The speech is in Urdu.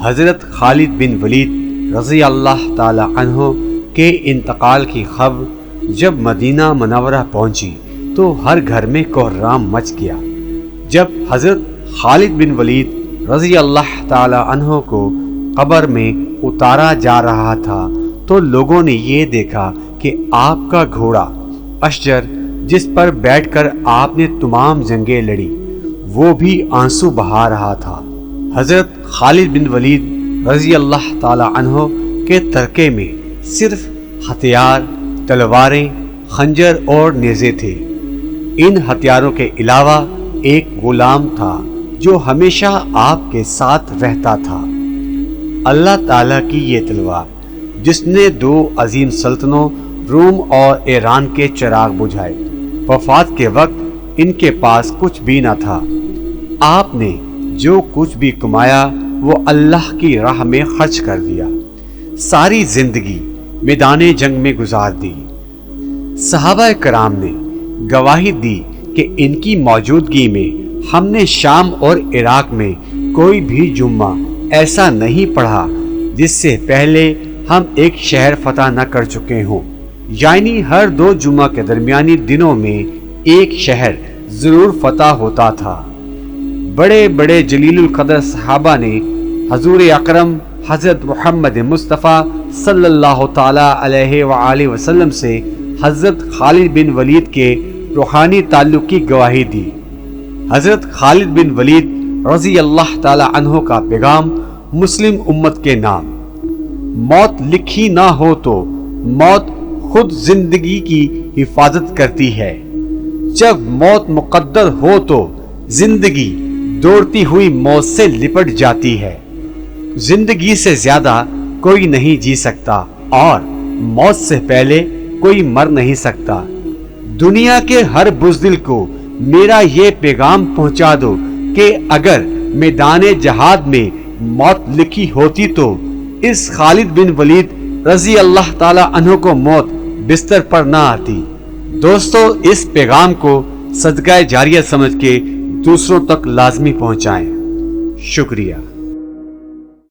حضرت خالد بن ولید رضی اللہ تعالی عنہ کے انتقال کی خبر جب مدینہ منورہ پہنچی تو ہر گھر میں کوہرام مچ گیا۔ جب حضرت خالد بن ولید رضی اللہ تعالی عنہ کو قبر میں اتارا جا رہا تھا تو لوگوں نے یہ دیکھا کہ آپ کا گھوڑا اشجر جس پر بیٹھ کر آپ نے تمام جنگیں لڑی وہ بھی آنسو بہا رہا تھا۔ حضرت خالد بن ولید رضی اللہ تعالی عنہ کے ترکے میں صرف ہتھیار، تلواریں، خنجر اور نیزے تھے۔ ان ہتھیاروں کے علاوہ ایک غلام تھا جو ہمیشہ آپ کے ساتھ رہتا تھا۔ اللہ تعالیٰ کی یہ تلوار جس نے دو عظیم سلطنوں روم اور ایران کے چراغ بجھائے، وفات کے وقت ان کے پاس کچھ بھی نہ تھا۔ آپ نے جو کچھ بھی کمایا وہ اللہ کی راہ میں خرچ کر دیا، ساری زندگی میدان جنگ میں گزار دی۔ صحابہ کرام نے گواہی دی کہ ان کی موجودگی میں ہم نے شام اور عراق میں کوئی بھی جمعہ ایسا نہیں پڑھا جس سے پہلے ہم ایک شہر فتح نہ کر چکے ہوں، یعنی ہر دو جمعہ کے درمیانی دنوں میں ایک شہر ضرور فتح ہوتا تھا۔ بڑے بڑے جلیل القدر صحابہ نے حضور اکرم حضرت محمد مصطفیٰ صلی اللہ تعالی علیہ وآلہ وسلم سے حضرت خالد بن ولید کے روحانی تعلق کی گواہی دی۔ حضرت خالد بن ولید رضی اللہ تعالی عنہ کا پیغام مسلم امت کے نام: موت لکھی نہ ہو تو موت خود زندگی کی حفاظت کرتی ہے، جب موت مقدر ہو تو زندگی دوڑتی ہوئی موت سے لپٹ جاتی ہے۔ زندگی سے زیادہ کوئی نہیں جی سکتا اور موت سے پہلے کوئی مر نہیں سکتا۔ دنیا کے ہر بزدل کو میرا یہ پیغام پہنچا دو کہ اگر میدان جہاد میں موت لکھی ہوتی تو اس خالد بن ولید رضی اللہ تعالی عنہ کو موت بستر پر نہ آتی۔ دوستو، اس پیغام کو صدقہ جاریہ سمجھ کے دوسروں تک لازمی پہنچائیں۔ شکریہ۔